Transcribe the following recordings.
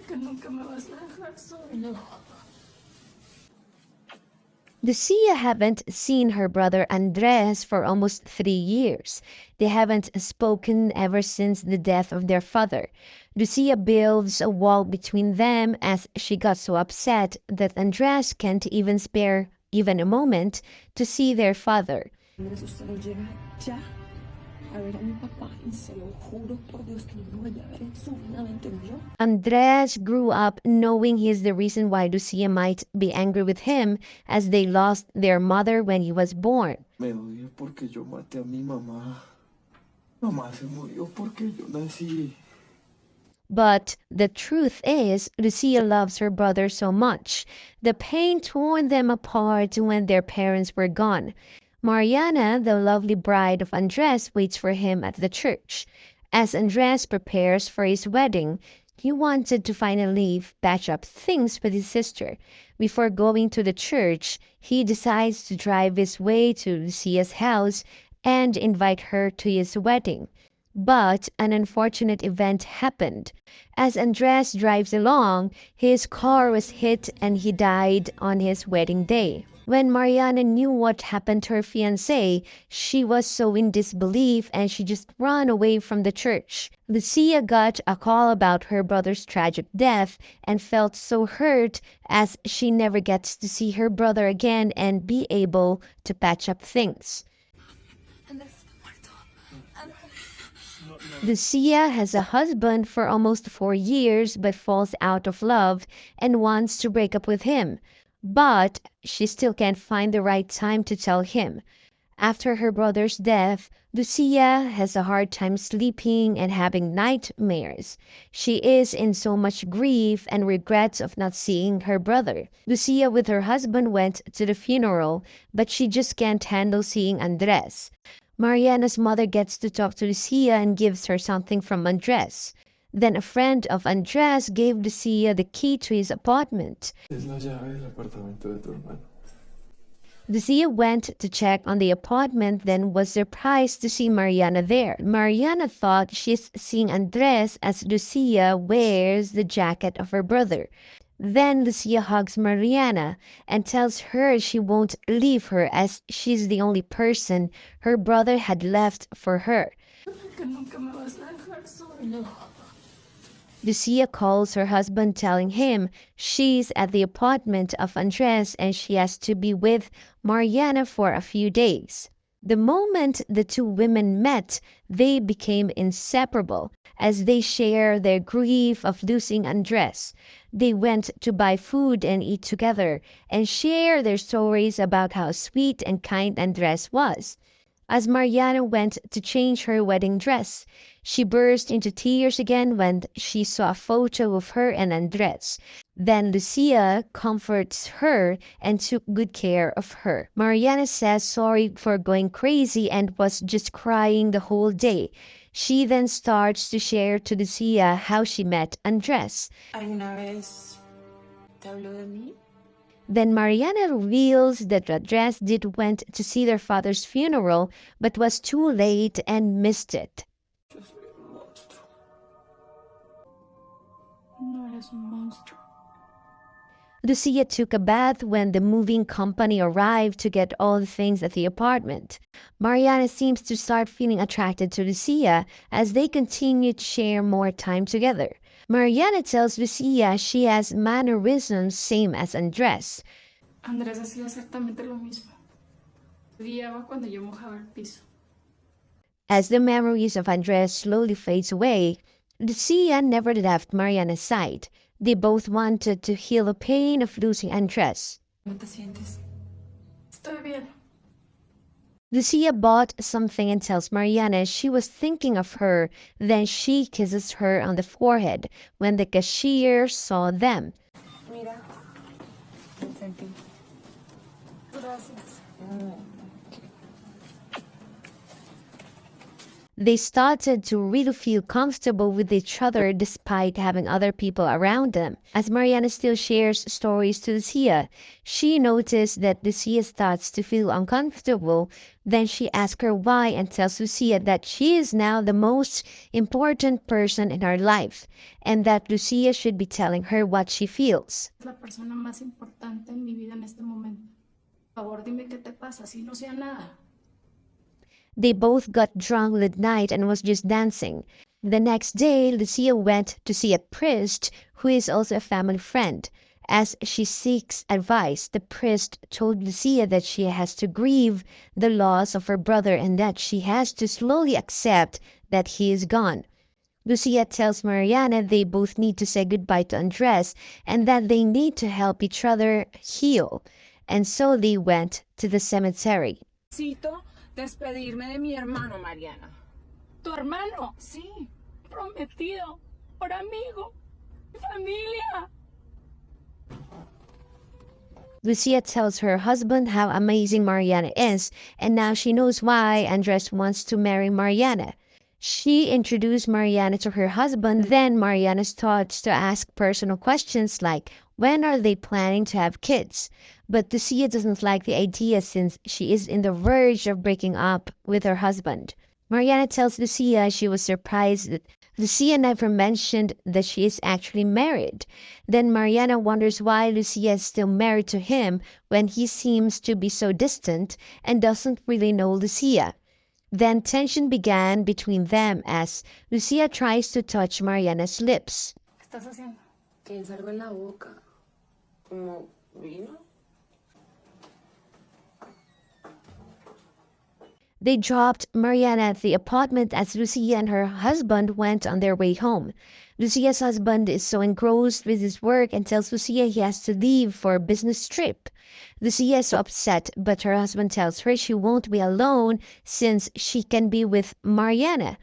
que nunca me vas a dejar solo. Lucia haven't seen her brother Andres for almost 3 years. They haven't spoken ever since the death of their father. Lucia builds a wall between them as she got so upset that Andres can't even spare even a moment to see their father. Andrés, usted lo lleva ya a ver a mi papá y se lo juro por Dios que no lo vuelve a ver en su vida, ¿me entendió? Andres grew up knowing he's the reason why Lucia might be angry with him, as they lost their mother when he was born. Me odia porque yo maté a mi mamá. Mamá se murió porque yo nací. But the truth is, Lucia loves her brother so much. The pain tore them apart when their parents were gone. Mariana, the lovely bride of Andres, waits for him at the church. As Andres prepares for his wedding, he wanted to finally patch up things with his sister. Before going to the church, he decides to drive his way to Lucia's house and invite her to his wedding. But an unfortunate event happened. As Andres drives along, his car was hit and he died on his wedding day. When Mariana knew what happened to her fiancé, she was so in disbelief and she just ran away from the church. Lucia got a call about her brother's tragic death and felt so hurt as she never gets to see her brother again and be able to patch up things. Lucia has a husband for almost 4 years but falls out of love and wants to break up with him. But she still can't find the right time to tell him. After her brother's death, Lucia has a hard time sleeping and having nightmares. She is in so much grief and regrets of not seeing her brother. Lucia with her husband went to the funeral, but she just can't handle seeing Andres. Mariana's mother gets to talk to Lucia and gives her something from Andres. Then a friend of Andres gave Lucia the key to his apartment. Es la llave del apartamento de tu hermano. Lucia went to check on the apartment, then was surprised to see Mariana there. Mariana thought she's seeing Andres as Lucia wears the jacket of her brother. Then Lucia hugs Mariana and tells her she won't leave her as she's the only person her brother had left for her. Que nunca me vas a dejar solo. Lucia calls her husband telling him she's at the apartment of Andres and she has to be with Mariana for a few days. The moment the two women met, they became inseparable as they share their grief of losing Andres. They went to buy food and eat together and share their stories about how sweet and kind Andres was. As Mariana went to change her wedding dress, she burst into tears again when she saw a photo of her and Andres. Then Lucia comforts her and took good care of her. Mariana says sorry for going crazy and was just crying the whole day. She then starts to share to Lucia how she met Andres. ¿Alguna vez te habló de mí? Then Mariana reveals that Andres did went to see their father's funeral but was too late and missed it. Yo soy un monstruo. No eres un monstruo. Lucia took a bath when the moving company arrived to get all the things at the apartment. Mariana seems to start feeling attracted to Lucia as they continue to share more time together. Mariana tells Lucia she has mannerisms same as Andres. Andrés hacía exactamente lo mismo. Odiaba cuando yo mojaba el piso. As the memories of Andres slowly fades away, Lucia never left Mariana's side. They both wanted to heal the pain of losing Andres. ¿Cómo te sientes? Estoy bien. Lucia bought something and tells Mariana she was thinking of her. Then she kisses her on the forehead when the cashier saw them. Mira, pensé en ti. Gracias. They started to really feel comfortable with each other despite having other people around them. As Mariana still shares stories to Lucia, she noticed that Lucia starts to feel uncomfortable. Then she asks her why and tells Lucia that she is now the most important person in her life and that Lucia should be telling her what she feels. La persona más importante en mi vida en este momento. Por favor, dime qué te pasa, si no sea nada. They both got drunk that night and was just dancing. The next day, Lucia went to see a priest who is also a family friend. As she seeks advice, the priest told Lucia that she has to grieve the loss of her brother and that she has to slowly accept that he is gone. Lucia tells Mariana they both need to say goodbye to Andres and that they need to help each other heal. And so they went to the cemetery. Necesito despedirme de mi hermano, Mariana. ¿Tu hermano? Sí. Prometido, por amigo, mi familia. Lucia tells her husband how amazing Mariana is, and now she knows why Andres wants to marry Mariana. She introduced Mariana to her husband, then Mariana starts to ask personal questions like, when are they planning to have kids? But Lucia doesn't like the idea since she is in the verge of breaking up with her husband. Mariana tells Lucia she was surprised that Lucia never mentioned that she is actually married. Then Mariana wonders why Lucia is still married to him when he seems to be so distant and doesn't really know Lucia. Then tension began between them as Lucia tries to touch Mariana's lips. ¿Qué estás haciendo? Tienes algo en la boca. ¿Como vino? They dropped Mariana at the apartment as Lucia and her husband went on their way home. Lucia's husband is so engrossed with his work and tells Lucia he has to leave for a business trip. Lucia is so upset, but her husband tells her she won't be alone since she can be with Mariana.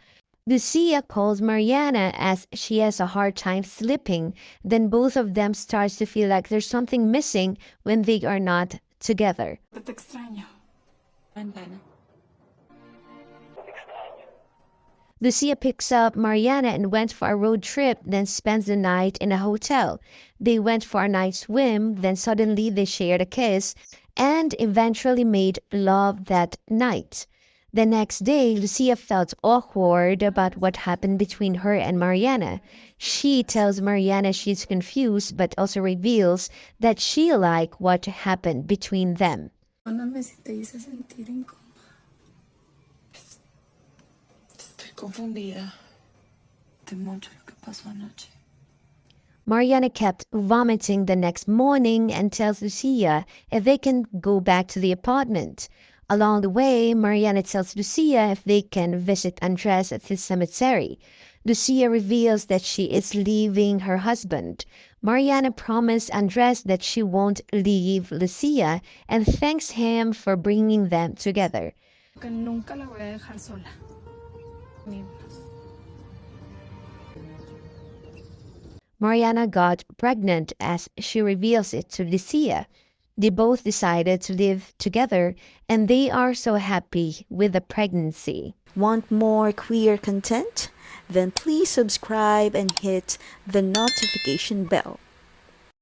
Lucia calls Mariana as she has a hard time sleeping. Then both of them start to feel like there's something missing when they are not together. Te extraño. Ventana. Lucia picks up Mariana and went for a road trip, then spends the night in a hotel. They went for a night swim, then suddenly they shared a kiss, and eventually made love that night. The next day, Lucia felt awkward about what happened between her and Mariana. She tells Mariana she's confused, but also reveals that she liked what happened between them. Perdóname si te hice sentir incómoda. Estoy confundida de mucho lo que pasó anoche. Mariana kept vomiting the next morning and tells Lucia if they can go back to the apartment. Along the way, Mariana tells Lucia if they can visit Andres at his cemetery. Lucia reveals that she is leaving her husband. Mariana promised Andres that she won't leave Lucia and thanks him for bringing them together. Que nunca la voy a dejar sola. Ni más. Mariana got pregnant as she reveals it to Lucia. They both decided to live together and they are so happy with the pregnancy. Want more queer content? Then please subscribe and hit the notification bell.